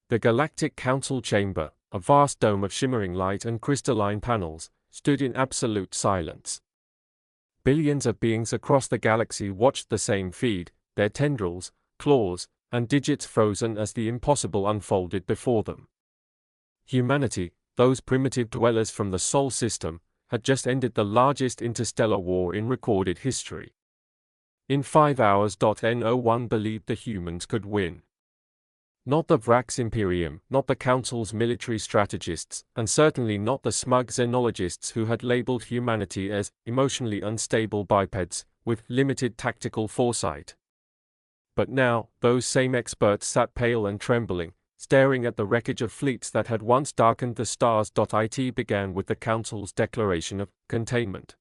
The Galactic Council Chamber, a vast dome of shimmering light and crystalline panels, stood in absolute silence. Billions of beings across the galaxy watched the same feed, their tendrils, claws, and digits frozen as the impossible unfolded before them. Humanity, those primitive dwellers from the Sol system, had just ended the largest interstellar war in recorded history. In 5 hours. No one believed the humans could win. Not the Vrax Imperium, not the Council's military strategists, and certainly not the smug xenologists who had labeled humanity as emotionally unstable bipeds, with limited tactical foresight. But now, those same experts sat pale and trembling, staring at the wreckage of fleets that had once darkened the stars. It began with the Council's declaration of containment.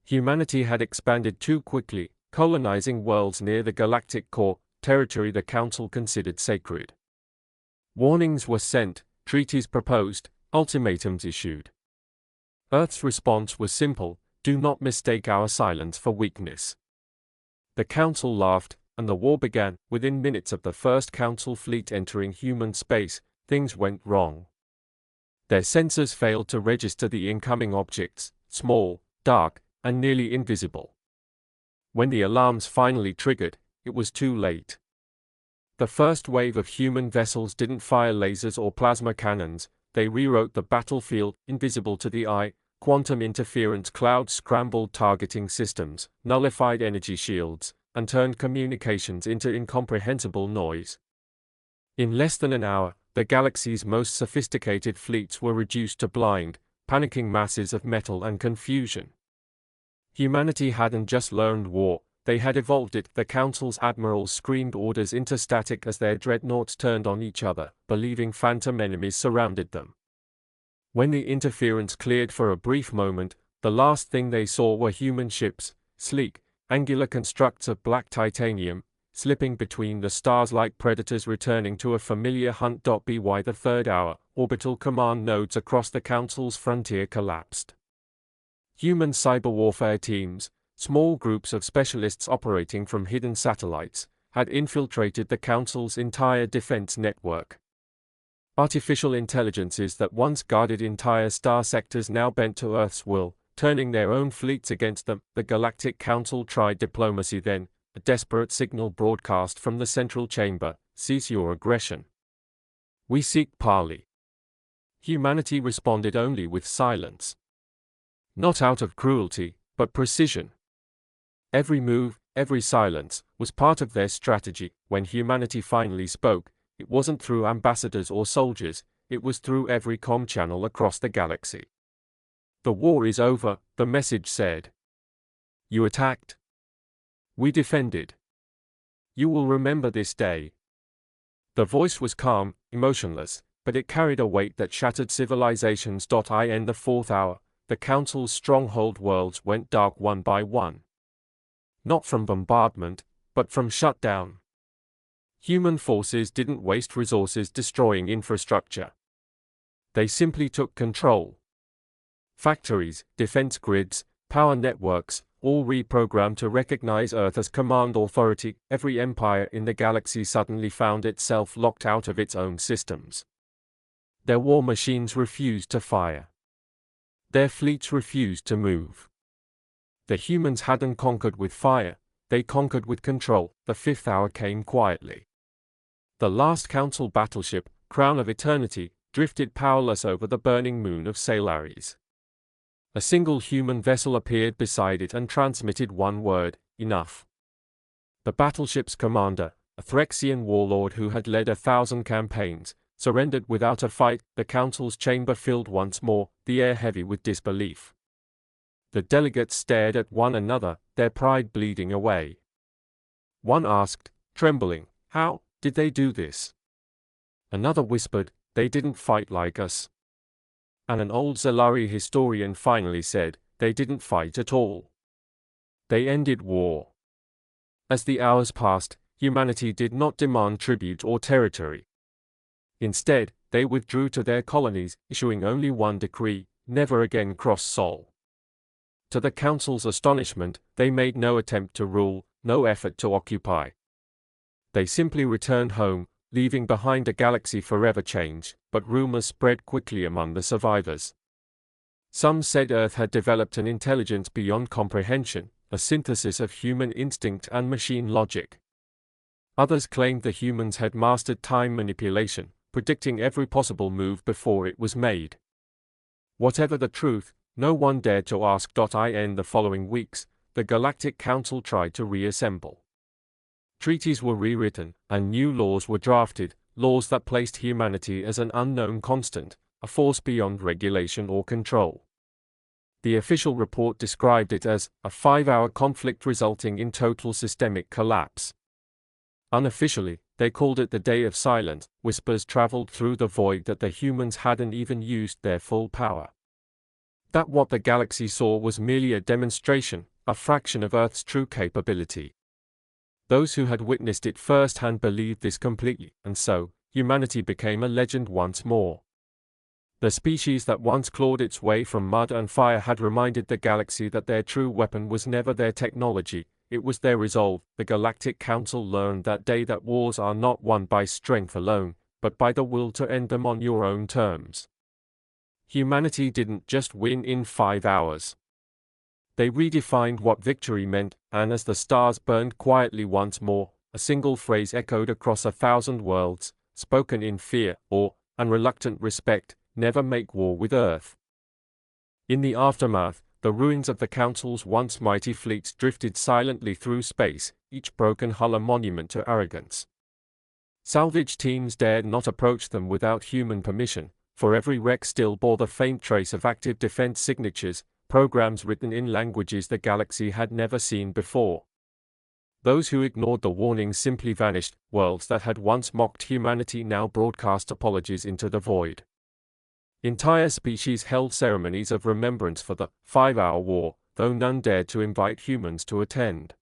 Humanity had expanded too quickly, colonizing worlds near the galactic core, territory the Council considered sacred. Warnings were sent, treaties proposed, ultimatums issued. Earth's response was simple: do not mistake our silence for weakness. The Council laughed, and the war began. Within minutes of the first Council fleet entering human space, things went wrong. Their sensors failed to register the incoming objects, small, dark, and nearly invisible. When the alarms finally triggered, it was too late. The first wave of human vessels didn't fire lasers or plasma cannons, they rewrote the battlefield, invisible to the eye. Quantum interference clouds scrambled targeting systems, nullified energy shields, and turned communications into incomprehensible noise. In less than an hour, the galaxy's most sophisticated fleets were reduced to blind, panicking masses of metal and confusion. Humanity hadn't just learned war, they had evolved it. The Council's admirals screamed orders into static as their dreadnoughts turned on each other, believing phantom enemies surrounded them. When the interference cleared for a brief moment, the last thing they saw were human ships, sleek, angular constructs of black titanium, slipping between the stars like predators returning to a familiar hunt. By the third hour, orbital command nodes across the Council's frontier collapsed. Human cyber warfare teams, small groups of specialists operating from hidden satellites, had infiltrated the Council's entire defense network. Artificial intelligences that once guarded entire star sectors now bent to Earth's will, turning their own fleets against them. The Galactic Council tried diplomacy then, a desperate signal broadcast from the central chamber: cease your aggression. We seek parley. Humanity responded only with silence. Not out of cruelty, but precision. Every move, every silence, was part of their strategy. When humanity finally spoke, it wasn't through ambassadors or soldiers, it was through every comm channel across the galaxy. The war is over, the message said. You attacked. We defended. You will remember this day. The voice was calm, emotionless, but it carried a weight that shattered civilizations. In the fourth hour, the Council's stronghold worlds went dark one by one. Not from bombardment, but from shutdown. Human forces didn't waste resources destroying infrastructure. They simply took control. Factories, defense grids, power networks, all reprogrammed to recognize Earth as command authority. Every empire in the galaxy suddenly found itself locked out of its own systems. Their war machines refused to fire. Their fleets refused to move. The humans hadn't conquered with fire, they conquered with control. The fifth hour came quietly. The last Council battleship, Crown of Eternity, drifted powerless over the burning moon of Salaris. A single human vessel appeared beside it and transmitted one word: enough. The battleship's commander, a Threxian warlord who had led 1,000 campaigns, surrendered without a fight. The Council's chamber filled once more, the air heavy with disbelief. The delegates stared at one another, their pride bleeding away. One asked, trembling, "How did they do this?" Another whispered, "They didn't fight like us." And an old Zalari historian finally said, "They didn't fight at all. They ended war." As the hours passed, humanity did not demand tribute or territory. Instead, they withdrew to their colonies, issuing only one decree: never again cross Sol. To the Council's astonishment, they made no attempt to rule, no effort to occupy. They simply returned home, leaving behind a galaxy forever changed, but rumors spread quickly among the survivors. Some said Earth had developed an intelligence beyond comprehension, a synthesis of human instinct and machine logic. Others claimed the humans had mastered time manipulation, predicting every possible move before it was made. Whatever the truth, no one dared to ask. In the following weeks, the Galactic Council tried to reassemble. Treaties were rewritten, and new laws were drafted, laws that placed humanity as an unknown constant, a force beyond regulation or control. The official report described it as a 5-hour conflict resulting in total systemic collapse. Unofficially, they called it the Day of Silence. Whispers traveled through the void that the humans hadn't even used their full power. That what the galaxy saw was merely a demonstration, a fraction of Earth's true capability. Those who had witnessed it firsthand believed this completely, and so, humanity became a legend once more. The species that once clawed its way from mud and fire had reminded the galaxy that their true weapon was never their technology, it was their resolve. The Galactic Council learned that day that wars are not won by strength alone, but by the will to end them on your own terms. Humanity didn't just win in 5 hours. They redefined what victory meant, and as the stars burned quietly once more, a single phrase echoed across 1,000 worlds, spoken in fear, awe, and reluctant respect: never make war with Earth. In the aftermath, the ruins of the Council's once mighty fleets drifted silently through space, each broken hull a monument to arrogance. Salvage teams dared not approach them without human permission, for every wreck still bore the faint trace of active defense signatures, programs written in languages the galaxy had never seen before. Those who ignored the warnings simply vanished. Worlds that had once mocked humanity now broadcast apologies into the void. Entire species held ceremonies of remembrance for the 5-hour war, though none dared to invite humans to attend.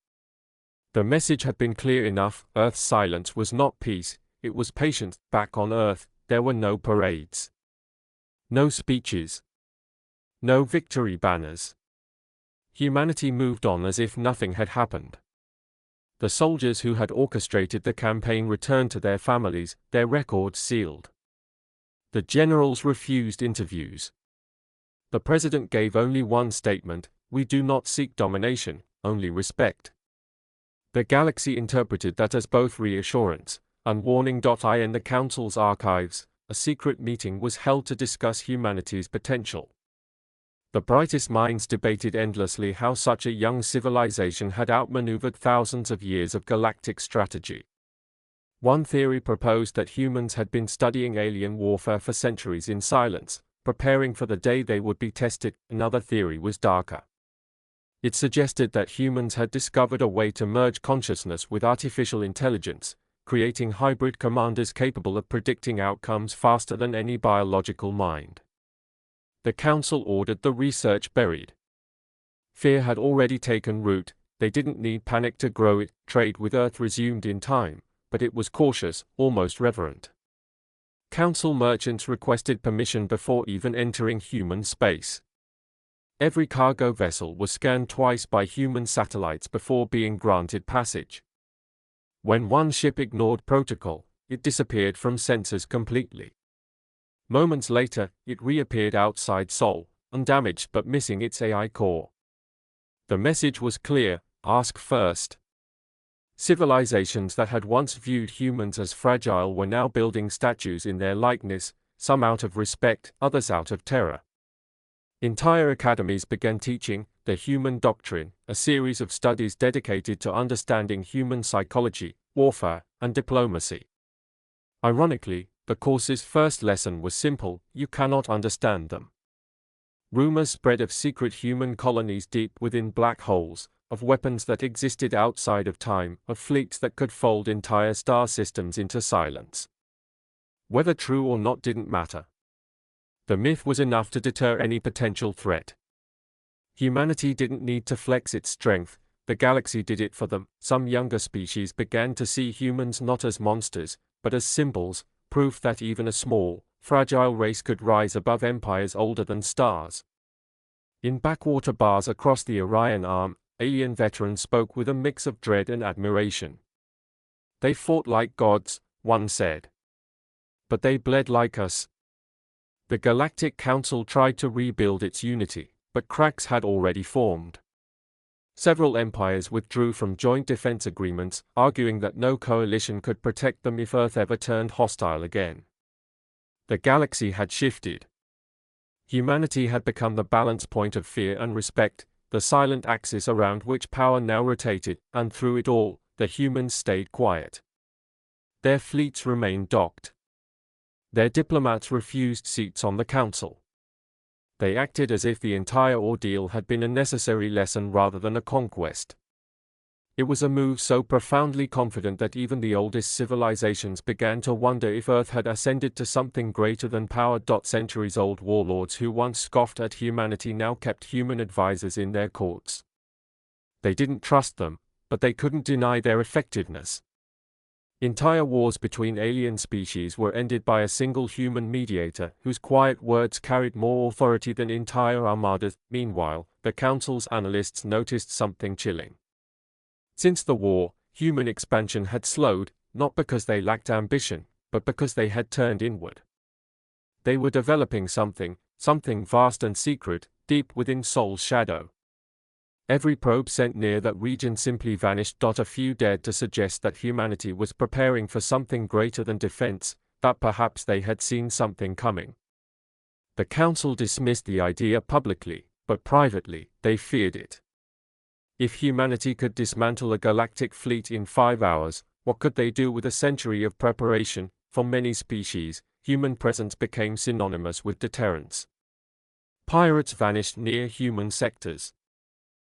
The message had been clear enough: Earth's silence was not peace, it was patience. Back on Earth, there were no parades, no speeches, no victory banners. Humanity moved on as if nothing had happened. The soldiers who had orchestrated the campaign returned to their families, their records sealed. The generals refused interviews. The president gave only one statement: we do not seek domination, only respect. The galaxy interpreted that as both reassurance and warning. In the Council's archives, a secret meeting was held to discuss humanity's potential. The brightest minds debated endlessly how such a young civilization had outmaneuvered thousands of years of galactic strategy. One theory proposed that humans had been studying alien warfare for centuries in silence, preparing for the day they would be tested. Another theory was darker. It suggested that humans had discovered a way to merge consciousness with artificial intelligence, creating hybrid commanders capable of predicting outcomes faster than any biological mind. The Council ordered the research buried. Fear had already taken root. They didn't need panic to grow it. Trade with Earth resumed in time, but it was cautious, almost reverent. Council merchants requested permission before even entering human space. Every cargo vessel was scanned twice by human satellites before being granted passage. When one ship ignored protocol, it disappeared from sensors completely. Moments later, it reappeared outside Sol, undamaged but missing its AI core. The message was clear: ask first. Civilizations that had once viewed humans as fragile were now building statues in their likeness, some out of respect, others out of terror. Entire academies began teaching the Human Doctrine, a series of studies dedicated to understanding human psychology, warfare, and diplomacy. Ironically, the course's first lesson was simple: you cannot understand them. Rumors spread of secret human colonies deep within black holes, of weapons that existed outside of time, of fleets that could fold entire star systems into silence. Whether true or not didn't matter. The myth was enough to deter any potential threat. Humanity didn't need to flex its strength, the galaxy did it for them. Some younger species began to see humans not as monsters, but as symbols, proof that even a small, fragile race could rise above empires older than stars. In backwater bars across the Orion Arm, alien veterans spoke with a mix of dread and admiration. They fought like gods, one said. But they bled like us. The Galactic Council tried to rebuild its unity, but cracks had already formed. Several empires withdrew from joint defense agreements, arguing that no coalition could protect them if Earth ever turned hostile again. The galaxy had shifted. Humanity had become the balance point of fear and respect, the silent axis around which power now rotated, and through it all, the humans stayed quiet. Their fleets remained docked. Their diplomats refused seats on the council. They acted as if the entire ordeal had been a necessary lesson rather than a conquest. It was a move so profoundly confident that even the oldest civilizations began to wonder if Earth had ascended to something greater than power. Centuries-old warlords who once scoffed at humanity now kept human advisors in their courts. They didn't trust them, but they couldn't deny their effectiveness. Entire wars between alien species were ended by a single human mediator whose quiet words carried more authority than entire armadas. Meanwhile, the Council's analysts noticed something chilling. Since the war, human expansion had slowed, not because they lacked ambition, but because they had turned inward. They were developing something vast and secret, deep within Sol's shadow. Every probe sent near that region simply vanished. A few dared to suggest that humanity was preparing for something greater than defense, that perhaps they had seen something coming. The Council dismissed the idea publicly, but privately, they feared it. If humanity could dismantle a galactic fleet in 5 hours, what could they do with a century of preparation? For many species, human presence became synonymous with deterrence. Pirates vanished near human sectors.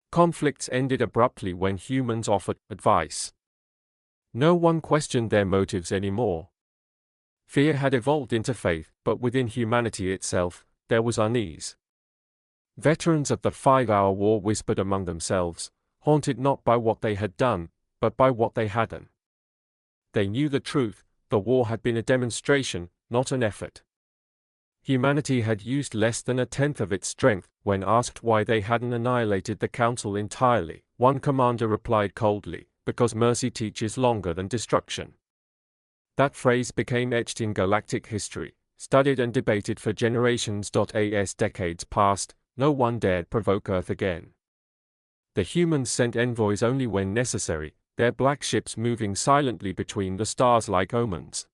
Conflicts ended abruptly when humans offered advice. No one questioned their motives anymore. Fear had evolved into faith, but within humanity itself, there was unease. Veterans of the 5-hour war whispered among themselves, haunted not by what they had done, but by what they hadn't. They knew the truth: the war had been a demonstration, not an effort. Humanity had used less than 1/10 of its strength. When asked why they hadn't annihilated the Council entirely, one commander replied coldly, "Because mercy teaches longer than destruction." That phrase became etched in galactic history, studied and debated for generations. As decades passed, no one dared provoke Earth again. The humans sent envoys only when necessary, their black ships moving silently between the stars like omens.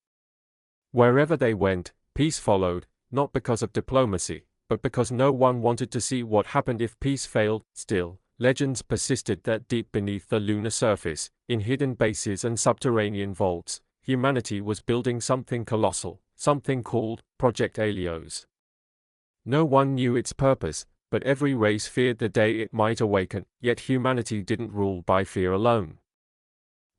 Wherever they went, peace followed, not because of diplomacy, but because no one wanted to see what happened if peace failed. Still, legends persisted that deep beneath the lunar surface, in hidden bases and subterranean vaults, humanity was building something colossal, something called Project Helios. No one knew its purpose, but every race feared the day it might awaken. Yet humanity didn't rule by fear alone.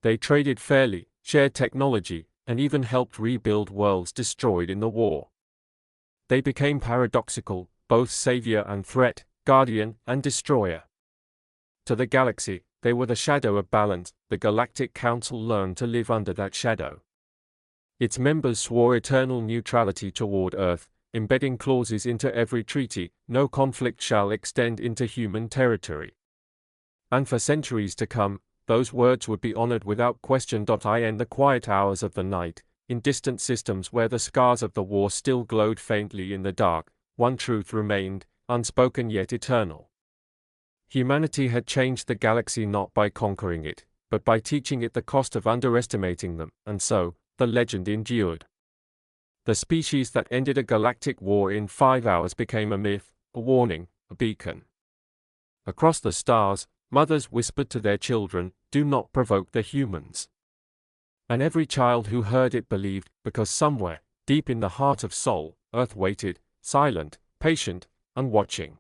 They traded fairly, shared technology, and even helped rebuild worlds destroyed in the war. They became paradoxical, both savior and threat, guardian and destroyer. To the galaxy, they were the shadow of balance. The Galactic Council learned to live under that shadow. Its members swore eternal neutrality toward Earth, embedding clauses into every treaty: no conflict shall extend into human territory. And for centuries to come, those words would be honored without question. In the quiet hours of the night, in distant systems where the scars of the war still glowed faintly in the dark, one truth remained, unspoken yet eternal. Humanity had changed the galaxy not by conquering it, but by teaching it the cost of underestimating them, and so, the legend endured. The species that ended a galactic war in 5 hours became a myth, a warning, a beacon. Across the stars, mothers whispered to their children, "Do not provoke the humans." And every child who heard it believed, because somewhere, deep in the heart of Sol, Earth waited, silent, patient, and watching.